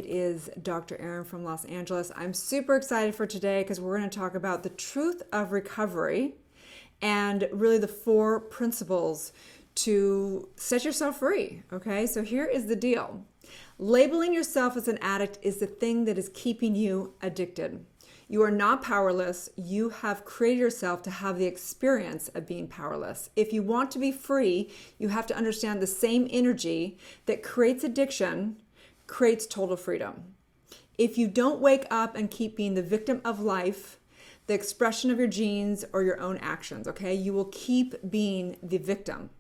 It is Dr. Erin from Los Angeles. I'm super excited for today because we're going to talk about the truth of recovery and really the 4 principles to set yourself free. Okay, so here is the deal. Labeling yourself as an addict is the thing that is keeping you addicted. You are not powerless. You have created yourself to have the experience of being powerless. If you want to be free, you have to understand the same energy that creates addiction creates total freedom. If you don't wake up and keep being the victim of life, the expression of your genes or your own actions, okay, you will keep being the victim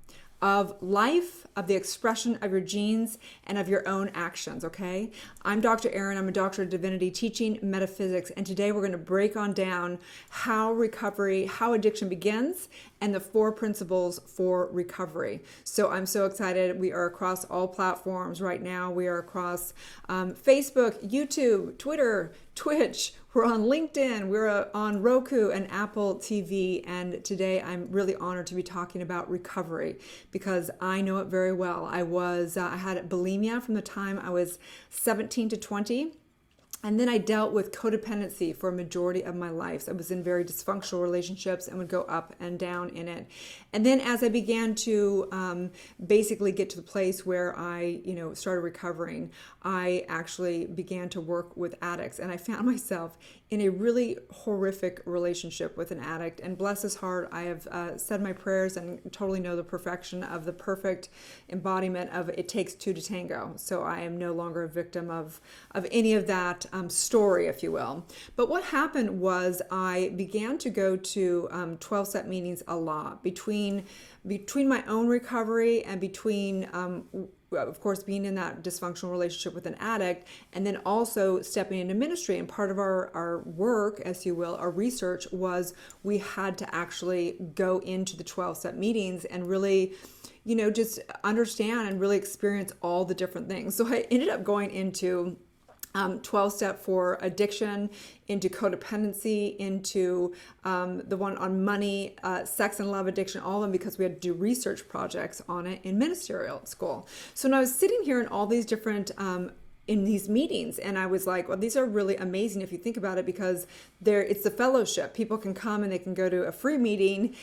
of life, of the expression of your genes, and of your own actions, okay? I'm Dr. Erin. I'm a doctor of divinity teaching metaphysics, and today we're going to break on down how recovery, how addiction begins, and the 4 principles for recovery. So I'm so excited. We are across all platforms right now. We are across Facebook, YouTube, Twitter, Twitch. We're on LinkedIn, we're on Roku and Apple TV, and today I'm really honored to be talking about recovery because I know it very well. I had bulimia from the time I was 17 to 20. And then I dealt with codependency for a majority of my life. So I was in very dysfunctional relationships and would go up and down in it. And then as I began to basically get to the place where I, started recovering, I actually began to work with addicts. And I found myself in a really horrific relationship with an addict. And bless his heart, I have said my prayers and totally know the perfection of the perfect embodiment of it takes 2 to tango. So I am no longer a victim of any of that story, if you will. But what happened was I began to go to 12-step meetings a lot between my own recovery and between of course, being in that dysfunctional relationship with an addict, and then also stepping into ministry. And part of our work, as you will, our research was we had to actually go into the 12-step meetings and really, just understand and really experience all the different things. So I ended up going into 12-step for addiction, into codependency, into the one on money, sex and love addiction, all of them, because we had to do research projects on it in ministerial school. So when I was sitting here in all these different in these meetings, and I was like, well, these are really amazing if you think about it, because it's the fellowship. People can come and they can go to a free meeting,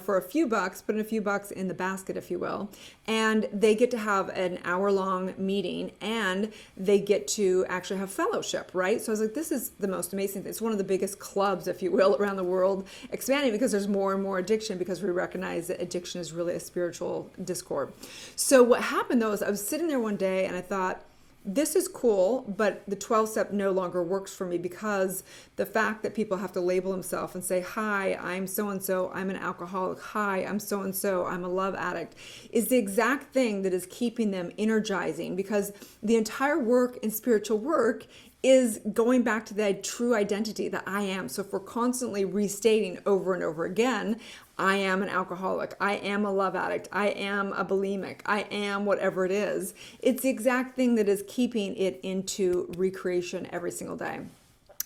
for a few bucks, put in a few bucks in the basket, if you will, and they get to have an hour-long meeting, and they get to actually have fellowship, right? So I was like, this is the most amazing thing. It's one of the biggest clubs, if you will, around the world, expanding because there's more and more addiction, because we recognize that addiction is really a spiritual discord. So what happened, though, is I was sitting there one day and I thought, this is cool, but the 12-step no longer works for me, because the fact that people have to label themselves and say, hi, I'm so-and-so, I'm an alcoholic, hi, I'm so-and-so, I'm a love addict, is the exact thing that is keeping them energizing, because the entire work in spiritual work is going back to that true identity that I am. So if we're constantly restating over and over again, I am an alcoholic, I am a love addict, I am a bulimic, I am whatever it is, it's the exact thing that is keeping it into recreation every single day.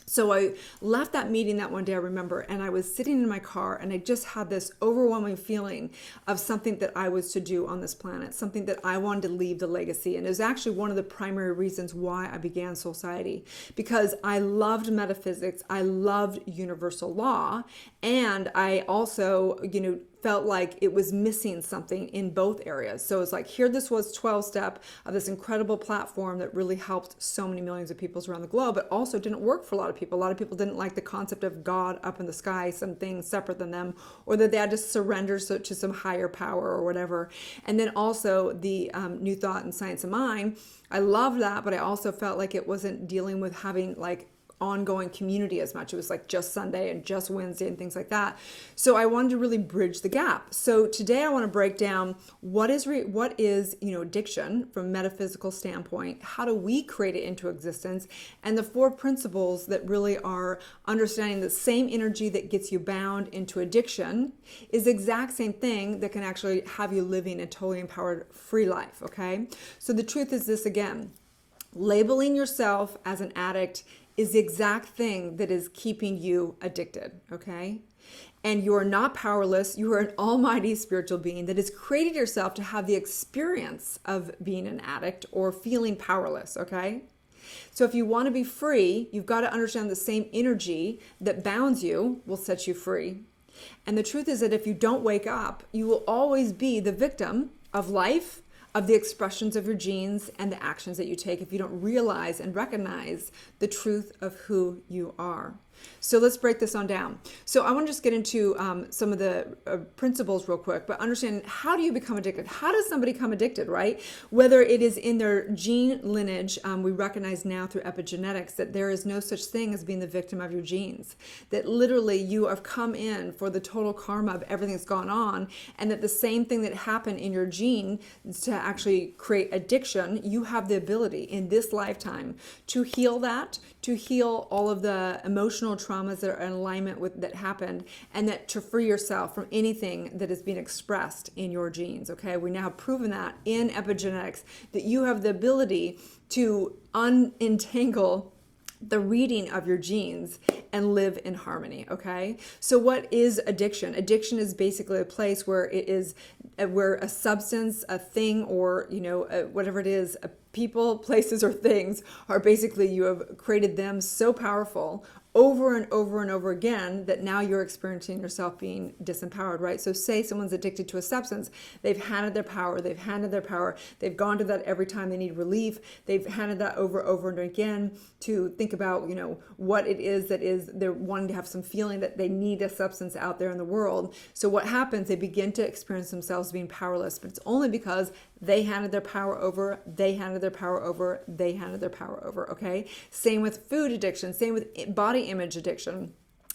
So I left that meeting that one day, I remember, and I was sitting in my car and I just had this overwhelming feeling of something that I was to do on this planet, something that I wanted to leave the legacy. And it was actually one of the primary reasons why I began Society, because I loved metaphysics, I loved universal law, and I also, felt like it was missing something in both areas. So it's like, here this was 12-step of this incredible platform that really helped so many millions of people around the globe, but also didn't work for a lot of people. A lot of people didn't like the concept of God up in the sky, something separate than them, or that they had to surrender to some higher power or whatever. And then also the New Thought and Science of Mind. I loved that, but I also felt like it wasn't dealing with having like ongoing community as much. It was like just Sunday and just Wednesday and things like that. So I wanted to really bridge the gap. So today I want to break down what is addiction from a metaphysical standpoint, how do we create it into existence, and the 4 principles that really are understanding the same energy that gets you bound into addiction is the exact same thing that can actually have you living a totally empowered free life, okay? So the truth is this again, labeling yourself as an addict is the exact thing that is keeping you addicted, okay? And you are not powerless. You are an almighty spiritual being that has created yourself to have the experience of being an addict or feeling powerless, okay? So if you want to be free, you've got to understand the same energy that bounds you will set you free. And the truth is that if you don't wake up, you will always be the victim of life, of the expressions of your genes and the actions that you take if you don't realize and recognize the truth of who you are. So let's break this on down. So I want to just get into some of the principles real quick, but understand, how do you become addicted? How does somebody become addicted, right? Whether it is in their gene lineage, we recognize now through epigenetics that there is no such thing as being the victim of your genes, that literally you have come in for the total karma of everything that's gone on, and that the same thing that happened in your gene to actually create addiction, you have the ability in this lifetime to heal that, to heal all of the emotional traumas that are in alignment with that happened, and that to free yourself from anything that is being expressed in your genes. Okay, we now have proven that in epigenetics that you have the ability to unentangle the reading of your genes and live in harmony. Okay, so what is addiction? Addiction is basically a place where it is where a substance, a thing, or whatever it is, people, places, or things are basically, you have created them so powerful over and over and over again that now you're experiencing yourself being disempowered, right? So say someone's addicted to a substance, they've handed their power, they've gone to that every time they need relief, they've handed that over and again to think about, what it is that is, they're wanting to have some feeling that they need a substance out there in the world. So what happens, they begin to experience themselves being powerless, but it's only because they handed their power over, okay? Same with food addiction, same with body image addiction.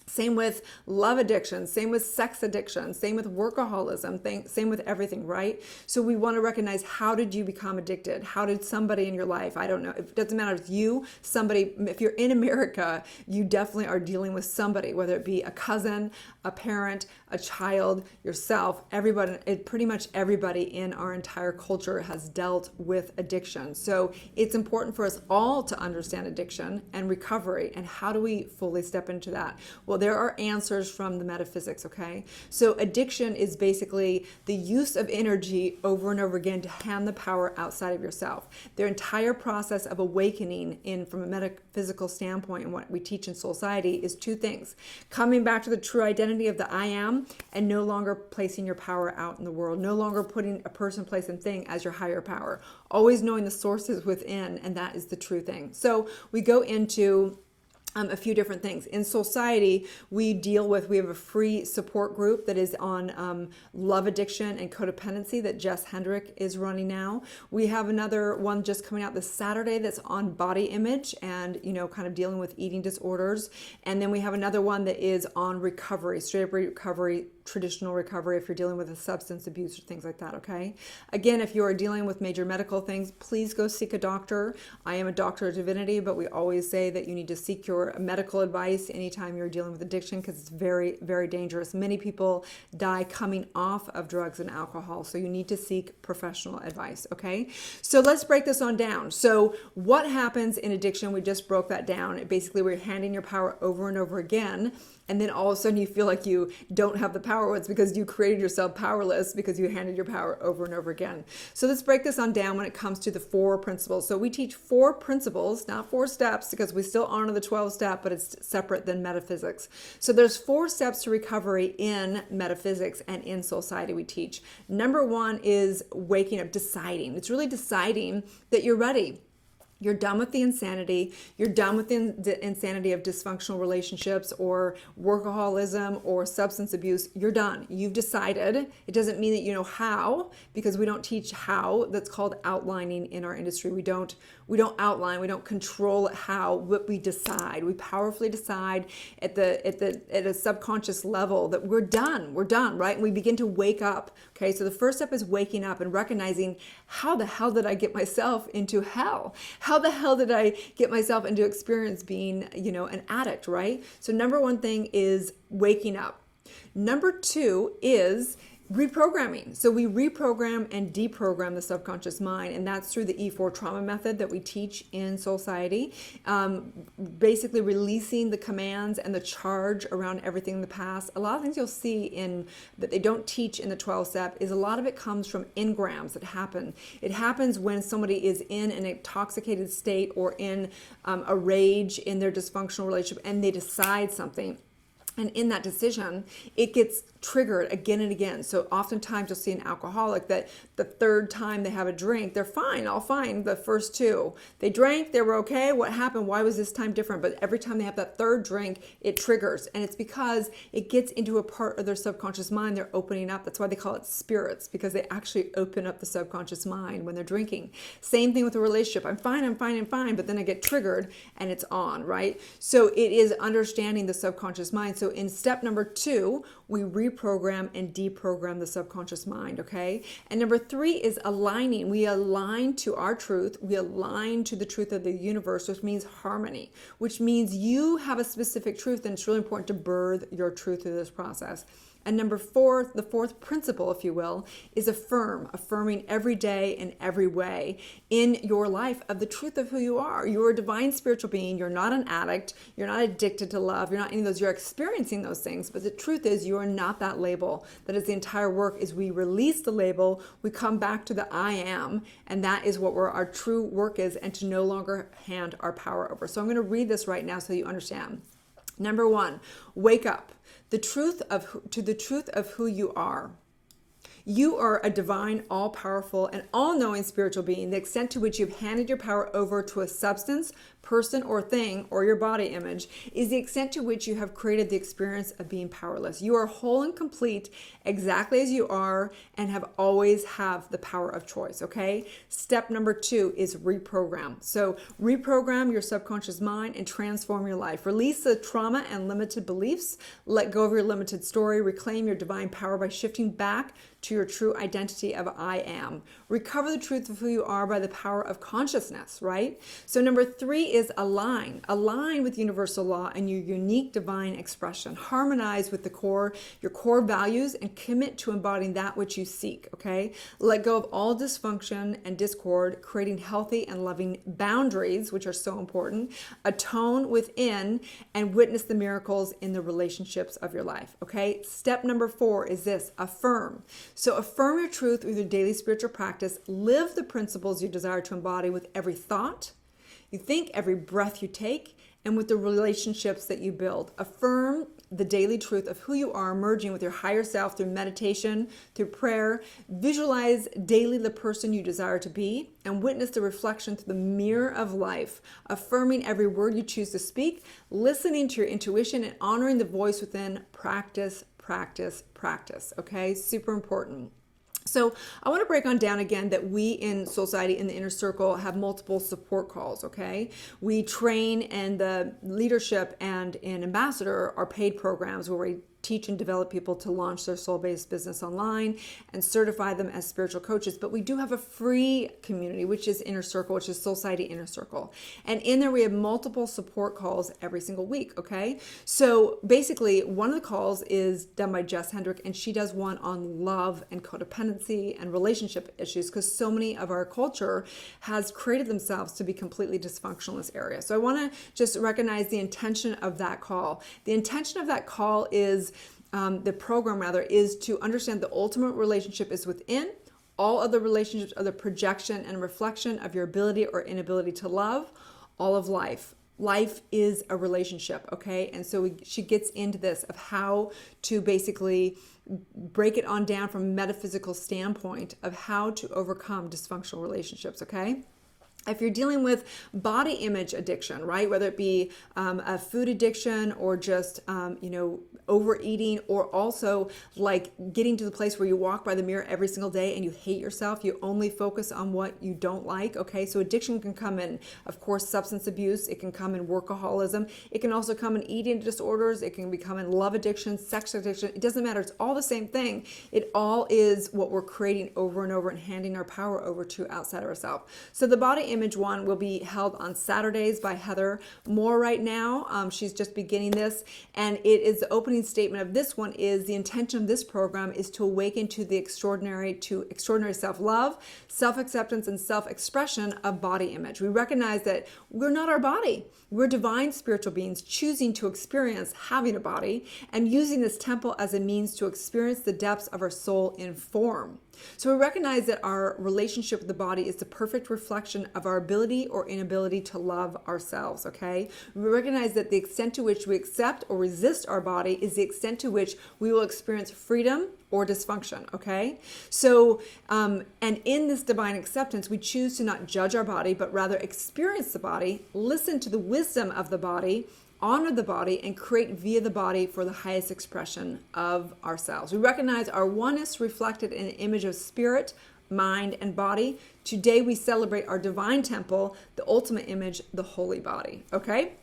Same with love addiction, same with sex addiction, same with workaholism, same with everything, right? So we want to recognize, how did you become addicted? How did somebody in your life, I don't know, it doesn't matter if you, somebody, if you're in America, you definitely are dealing with somebody, whether it be a cousin, a parent, a child, yourself, everybody, pretty much everybody in our entire culture has dealt with addiction. So it's important for us all to understand addiction and recovery, and how do we fully step into that? Well, there are answers from the metaphysics, okay? So addiction is basically the use of energy over and over again to hand the power outside of yourself. Their entire process of awakening from a metaphysical standpoint, and what we teach in Soul Society, is two things: coming back to the true identity of the I am, and no longer placing your power out in the world, no longer putting a person, place, and thing as your higher power, always knowing the sources within, and that is the true thing. So we go into a few different things. In Society, we have a free support group that is on love addiction and codependency that Jess Hendrick is running now. We have another one just coming out this Saturday that's on body image and, kind of dealing with eating disorders. And then we have another one that is on recovery, straight up recovery, traditional recovery, if you're dealing with a substance abuse or things like that, okay? Again, if you are dealing with major medical things, please go seek a doctor. I am a doctor of divinity, but we always say that you need to seek your medical advice anytime you're dealing with addiction, because it's very, very dangerous. Many people die coming off of drugs and alcohol, so you need to seek professional advice, okay? So let's break this on down. So what happens in addiction? We just broke that down. Basically, we're handing your power over and over again, and then all of a sudden you feel like you don't have the power. It's because you created yourself powerless because you handed your power over and over again. So let's break this on down when it comes to the 4 principles. So we teach 4 principles, not 4 steps, because we still honor the 12 step, but it's separate than metaphysics. So there's 4 steps to recovery in metaphysics, and in Society we teach. Number 1 is waking up, deciding. It's really deciding that you're ready. You're done with the insanity. You're done with the insanity of dysfunctional relationships or workaholism or substance abuse. You're done. You've decided. It doesn't mean that you know how, because we don't teach how. That's called outlining in our industry. We don't outline. We don't control how. What we decide. We powerfully decide at a subconscious level that we're done. We're done, right? And we begin to wake up. Okay, so the first step is waking up and recognizing, how the hell did I get myself into hell? How the hell did I get myself into experience being, an addict, right? So number 1 thing is waking up. Number 2 is reprogramming. So we reprogram and deprogram the subconscious mind, and that's through the E4 trauma method that we teach in Society. Basically releasing the commands and the charge around everything in the past. A lot of things you'll see in that they don't teach in the 12-step is a lot of it comes from engrams that happen. It happens when somebody is in an intoxicated state or in a rage in their dysfunctional relationship, and they decide something. And in that decision, it gets triggered again and again. So oftentimes you'll see an alcoholic that the third time they have a drink, they're fine, all fine the first two. They drank, they were okay. What happened? Why was this time different? But every time they have that third drink, it triggers. And it's because it gets into a part of their subconscious mind they're opening up. That's why they call it spirits, because they actually open up the subconscious mind when they're drinking. Same thing with a relationship. I'm fine, I'm fine, I'm fine. But then I get triggered and it's on, right? So it is understanding the subconscious mind. So in step number 2, we reprogram and deprogram the subconscious mind, okay? And number 3 is aligning. We align to our truth. We align to the truth of the universe, which means harmony, which means you have a specific truth, and it's really important to birth your truth through this process. And number 4, the fourth principle, if you will, is affirm, affirming every day in every way in your life of the truth of who you are. You're a divine spiritual being. You're not an addict. You're not addicted to love. You're not any of those. You're experiencing those things. But the truth is you are not that label. That is the entire work is we release the label. We come back to the I am. And that is what our true work is, and to no longer hand our power over. So I'm going to read this right now so you understand. Number 1, wake up. To the truth of who you are. You are a divine, all-powerful, and all-knowing spiritual being. The extent to which you've handed your power over to a substance, person, or thing, or your body image, is the extent to which you have created the experience of being powerless. You are whole and complete exactly as you are, and have always have the power of choice, okay? Step number 2 is reprogram. So reprogram your subconscious mind and transform your life. Release the trauma and limited beliefs. Let go of your limited story. Reclaim your divine power by shifting back to your true identity of I am. Recover the truth of who you are by the power of consciousness, right? So number 3 is align. Align with universal law and your unique divine expression. Harmonize with your core values, and commit to embodying that which you seek, okay? Let go of all dysfunction and discord, creating healthy and loving boundaries, which are so important. Atone within and witness the miracles in the relationships of your life, okay? Step number 4 is this, affirm. So affirm your truth through your daily spiritual practice. Live the principles you desire to embody with every thought you think, every breath you take, and with the relationships that you build. Affirm the daily truth of who you are, merging with your higher self through meditation, through prayer. Visualize daily the person you desire to be, and witness the reflection through the mirror of life, affirming every word you choose to speak, listening to your intuition, and honoring the voice within. Practice, practice, practice, okay? Super important. So I want to break on down again that we in Society, in the Inner Circle, have multiple support calls, okay? We train, and the leadership and an ambassador are paid programs where we teach and develop people to launch their soul-based business online and certify them as spiritual coaches. But we do have a free community, which is Inner Circle, which is Society Inner Circle. And in there, we have multiple support calls every single week, okay? So basically, one of the calls is done by Jess Hendrick, and she does one on love and codependency and relationship issues, because so many of our culture has created themselves to be completely dysfunctional in this area. So I want to just recognize the intention of that call. The intention of that call is the program rather is to understand the ultimate relationship is within. All other relationships are the projection and reflection of your ability or inability to love. All of life. Life is a relationship, okay? And so she gets into this of how to basically break it on down from a metaphysical standpoint of how to overcome dysfunctional relationships, okay? If you're dealing with body image addiction, right, whether it be a food addiction or just, overeating, or also like getting to the place where you walk by the mirror every single day and you hate yourself, you only focus on what you don't like, okay? So addiction can come in, of course, substance abuse. It can come in workaholism. It can also come in eating disorders. It can become in love addiction, sex addiction. It doesn't matter. It's all the same thing. It all is what we're creating over and over and handing our power over to outside of ourselves. So the body image one will be held on Saturdays by Heather Moore right now. She's just beginning this, and it is the opening opening statement of this one is the intention of this program is to awaken to extraordinary self-love, self-acceptance, and self-expression of body image. We recognize that we're not our body. We're divine spiritual beings choosing to experience having a body and using this temple as a means to experience the depths of our soul in form. So we recognize that our relationship with the body is the perfect reflection of our ability or inability to love ourselves, okay? We recognize that the extent to which we accept or resist our body is the extent to which we will experience freedom or dysfunction, okay? So, and in this divine acceptance, we choose to not judge our body, but rather experience the body, listen to the wisdom of the body, honor the body, and create via the body for the highest expression of ourselves. We recognize our oneness reflected in an image of spirit, mind, and body. Today we celebrate our divine temple, the ultimate image, the holy body, okay?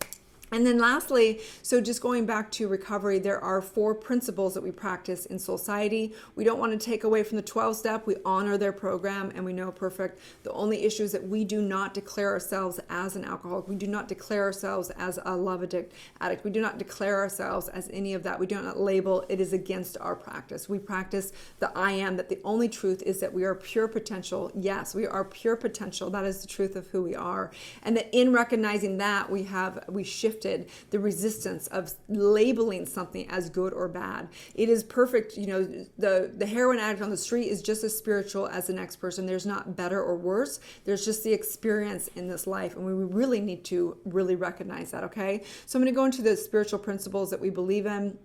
And then lastly, so just going back to recovery, there are 4 principles that we practice in Soulciety. We don't want to take away from the 12-step. We honor their program and we know perfect. The only issue is that we do not declare ourselves as an alcoholic. We do not declare ourselves as a love addict. We do not declare ourselves as any of that. We do not label. It is against our practice. We practice the I am, that the only truth is that we are pure potential. Yes, we are pure potential. That is the truth of who we are. And that in recognizing that, we shift the resistance of labeling something as good or bad. It is perfect. You know, the heroin addict on the street is just as spiritual as the next person. There's not better or worse. There's just the experience in this life. And we really need to really recognize that, okay? So I'm going to go into the spiritual principles that we believe in,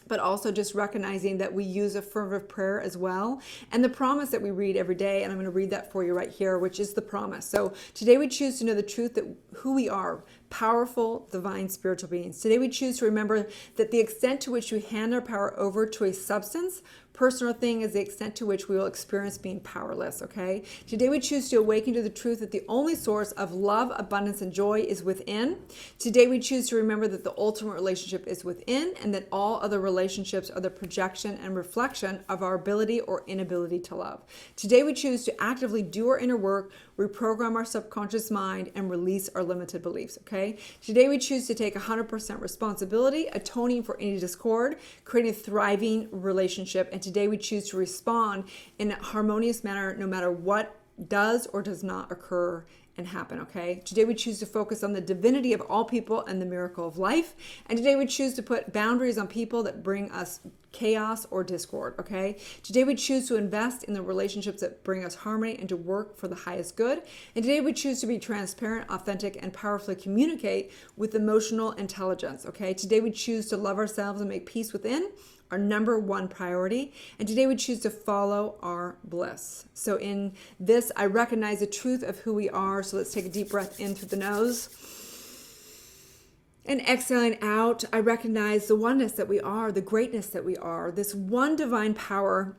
but also just recognizing that we use affirmative prayer as well. And the promise that we read every day, and I'm going to read that for you right here, which is the promise. So today we choose to know the truth that who we are, powerful, divine, spiritual beings. Today we choose to remember that the extent to which we hand our power over to a substance, person, or thing is the extent to which we will experience being powerless, okay? Today we choose to awaken to the truth that the only source of love, abundance, and joy is within. Today we choose to remember that the ultimate relationship is within and that all other relationships are the projection and reflection of our ability or inability to love. Today we choose to actively do our inner work, reprogram our subconscious mind, and release our limited beliefs, okay? Today we choose to take 100% responsibility, atoning for any discord, creating a thriving relationship, and today we choose to respond in a harmonious manner no matter what does or does not occur and happen, okay? Today we choose to focus on the divinity of all people and the miracle of life. And today we choose to put boundaries on people that bring us chaos or discord, okay? Today we choose to invest in the relationships that bring us harmony and to work for the highest good. And today we choose to be transparent, authentic, and powerfully communicate with emotional intelligence, okay? Today we choose to love ourselves and make peace within, our number one priority. And today we choose to follow our bliss. So in this, I recognize the truth of who we are. So let's take a deep breath in through the nose. And exhaling out, I recognize the oneness that we are, the greatness that we are, this one divine power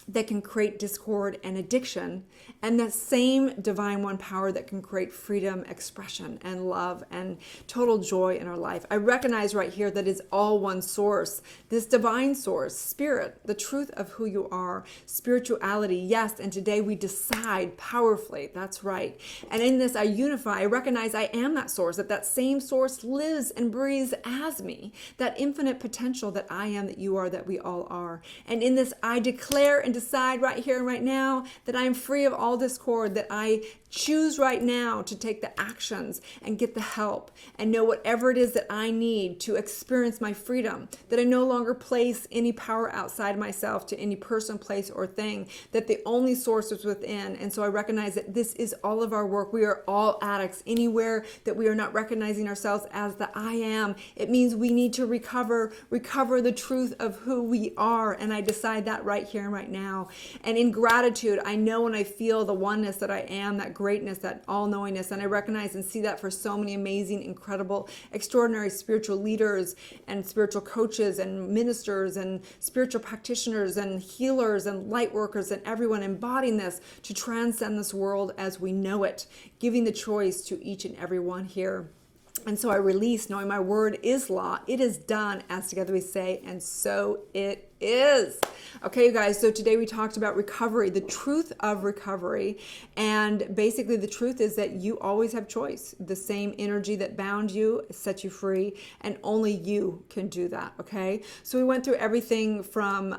that can create discord and addiction, and that same divine one power that can create freedom, expression, and love, and total joy in our life. I recognize right here that it's all one source, this divine source, spirit, the truth of who you are, spirituality, yes, and today we decide powerfully, that's right. And in this, I unify, I recognize I am that source, that same source lives and breathes as me, that infinite potential that I am, that you are, that we all are. And in this, I declare and decide right here and right now that I am free of all discord, that I choose right now to take the actions and get the help and know whatever it is that I need to experience my freedom, that I no longer place any power outside myself to any person, place, or thing, that the only source is within. And so I recognize that this is all of our work. We are all addicts. Anywhere that we are not recognizing ourselves as the I am, it means we need to recover the truth of who we are. And I decide that right here and right now. And in gratitude, I know when I feel the oneness that I am, that greatness, that all-knowingness, and I recognize and see that for so many amazing, incredible, extraordinary spiritual leaders and spiritual coaches and ministers and spiritual practitioners and healers and light workers and everyone embodying this to transcend this world as we know it, giving the choice to each and every one here. And so I release, knowing my word is law. It is done, as together we say, and so it is. Okay, you guys, so today we talked about recovery, the truth of recovery. And basically the truth is that you always have choice. The same energy that bound you sets you free, and only you can do that, okay? So we went through everything from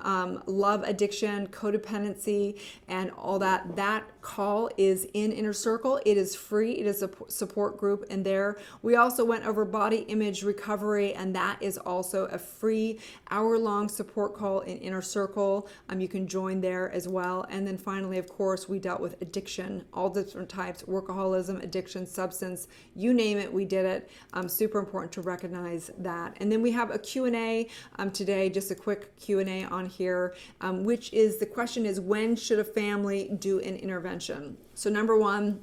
love addiction, codependency, and all that. That call is in Inner Circle. It is free. It is a support group in there. We also went over body image recovery, and that is also a free hour-long support call in Inner Circle. You can join there as well. And then finally, of course, we dealt with addiction, all different types, workaholism, addiction, substance, you name it, we did it. Super important to recognize that. And then we have a Q&A today, just a quick Q&A on here, which is, the question is, when should a family do an intervention? So number one,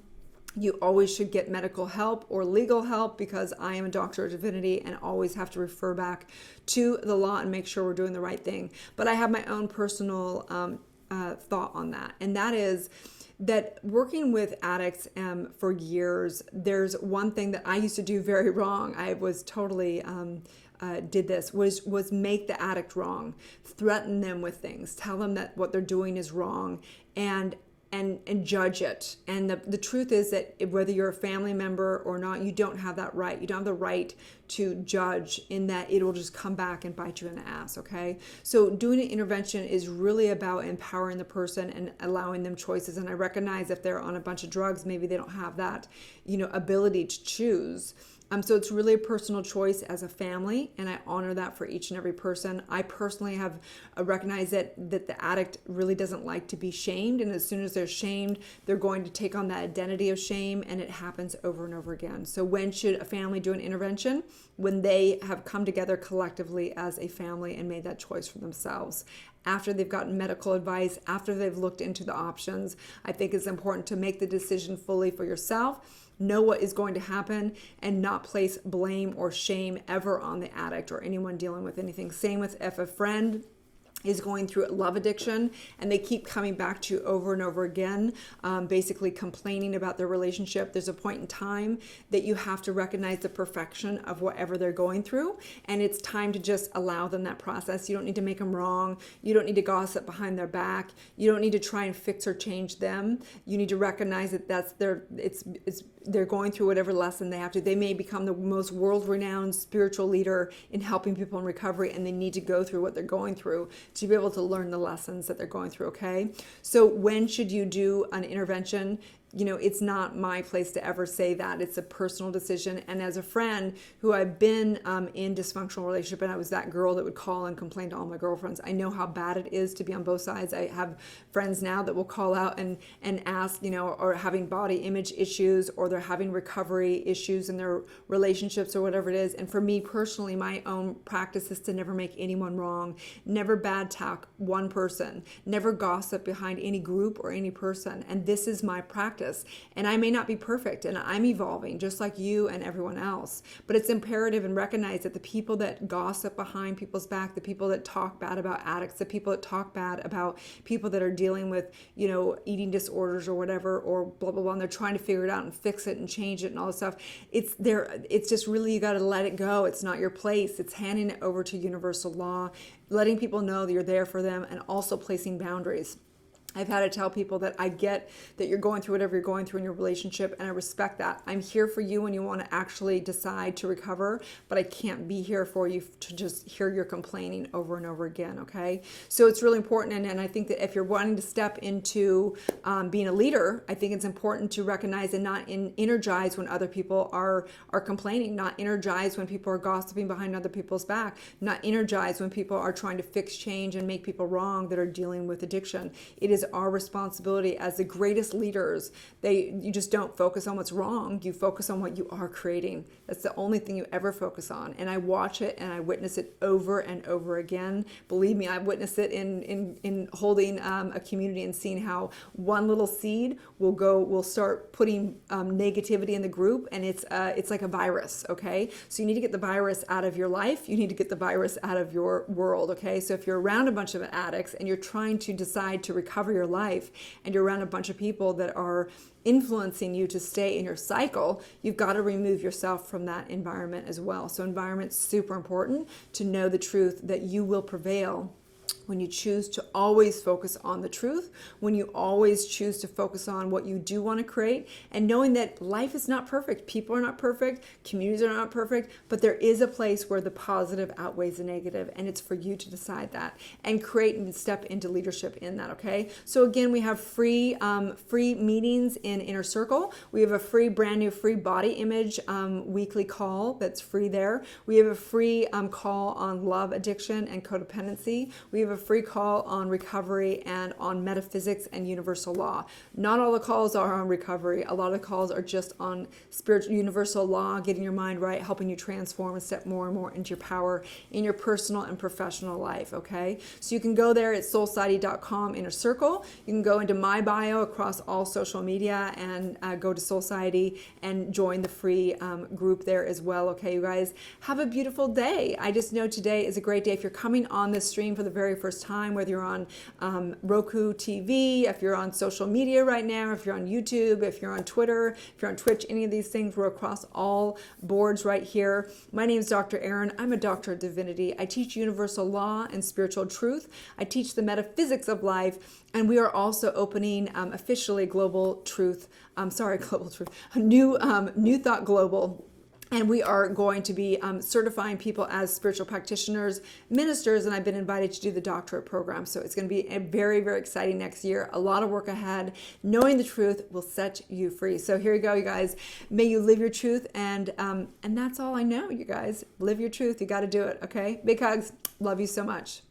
you always should get medical help or legal help, because I am a doctor of divinity and always have to refer back to the law and make sure we're doing the right thing. But I have my own personal thought on that, and that is that working with addicts for years, there's one thing that I used to do very wrong. I was totally did this, was make the addict wrong, threaten them with things, tell them that what they're doing is wrong, and judge it. And the truth is that whether you're a family member or not, you don't have that right. You don't have the right to judge, in that it will just come back and bite you in the ass, okay? So doing an intervention is really about empowering the person and allowing them choices. And I recognize if they're on a bunch of drugs, maybe they don't have that, ability to choose. So it's really a personal choice as a family, and I honor that for each and every person. I personally have recognized that the addict really doesn't like to be shamed, and as soon as they're shamed, they're going to take on that identity of shame, and it happens over and over again. So when should a family do an intervention? When they have come together collectively as a family and made that choice for themselves. After they've gotten medical advice, after they've looked into the options, I think it's important to make the decision fully for yourself, know what is going to happen, and not place blame or shame ever on the addict or anyone dealing with anything. Same with if a friend is going through love addiction and they keep coming back to you over and over again, basically complaining about their relationship. There's a point in time that you have to recognize the perfection of whatever they're going through, and it's time to just allow them that process. You don't need to make them wrong. You don't need to gossip behind their back. You don't need to try and fix or change them. You need to recognize that they're going through whatever lesson they have to. They may become the most world-renowned spiritual leader in helping people in recovery, and they need to go through what they're going through to be able to learn the lessons that they're going through, okay? So when should you do an intervention? It's not my place to ever say that. It's a personal decision. And as a friend who I've been in dysfunctional relationship, and I was that girl that would call and complain to all my girlfriends, I know how bad it is to be on both sides. I have friends now that will call out and ask, or having body image issues, or they're having recovery issues in their relationships or whatever it is. And for me personally, my own practice is to never make anyone wrong, never bad talk one person, never gossip behind any group or any person. And this is my practice. And I may not be perfect, and I'm evolving just like you and everyone else, but it's imperative and recognize that the people that gossip behind people's back, the people that talk bad about addicts, the people that talk bad about people that are dealing with, eating disorders or whatever, or blah, blah, blah, and they're trying to figure it out and fix it and change it and all this stuff. It's just really, you got to let it go. It's not your place. It's handing it over to universal law, letting people know that you're there for them, and also placing boundaries. I've had to tell people that I get that you're going through whatever you're going through in your relationship, and I respect that. I'm here for you when you want to actually decide to recover, but I can't be here for you to just hear your complaining over and over again, okay? So it's really important, and I think that if you're wanting to step into being a leader, I think it's important to recognize and not energize when other people are complaining, not energize when people are gossiping behind other people's back, not energize when people are trying to fix, change, and make people wrong that are dealing with addiction. It is our responsibility as the greatest leaders. You just don't focus on what's wrong. You focus on what you are creating. That's the only thing you ever focus on. And I watch it and I witness it over and over again. Believe me, I've witnessed it in holding a community and seeing how one little seed will start putting negativity in the group, and it's like a virus, okay? So you need to get the virus out of your life. You need to get the virus out of your world, okay? So if you're around a bunch of addicts and you're trying to decide to recover your life, and you're around a bunch of people that are influencing you to stay in your cycle, you've got to remove yourself from that environment as well. So environment's super important to know the truth that you will prevail when you choose to always focus on the truth, when you always choose to focus on what you do want to create, and knowing that life is not perfect, people are not perfect, communities are not perfect, but there is a place where the positive outweighs the negative, and it's for you to decide that and create and step into leadership in that, okay? So again, we have free meetings in Inner Circle. We have a free, brand new free body image weekly call that's free there. We have a free call on love addiction and codependency. We have a free call on recovery and on metaphysics and universal law. Not all the calls are on recovery. A lot of the calls are just on spiritual universal law, getting your mind right, helping you transform and step more and more into your power in your personal and professional life, okay? So you can go there at soulsociety.com Inner Circle. You can go into my bio across all social media and go to Soul Society and join the free group there as well, okay, you guys? Have a beautiful day. I just know today is a great day. If you're coming on this stream for the very first time, whether you're on Roku TV, if you're on social media right now, if you're on YouTube, if you're on Twitter, if you're on Twitch, any of these things, we're across all boards right here. My name is Dr. Erin. I'm a doctor of divinity. I teach universal law and spiritual truth. I teach the metaphysics of life, and we are also opening officially Global Truth, New Thought Global. And we are going to be certifying people as spiritual practitioners, ministers, and I've been invited to do the doctorate program. So it's going to be a very, very exciting next year. A lot of work ahead. Knowing the truth will set you free. So here you go, you guys. May you live your truth, and that's all I know, you guys. Live your truth. You got to do it, okay? Big hugs. Love you so much.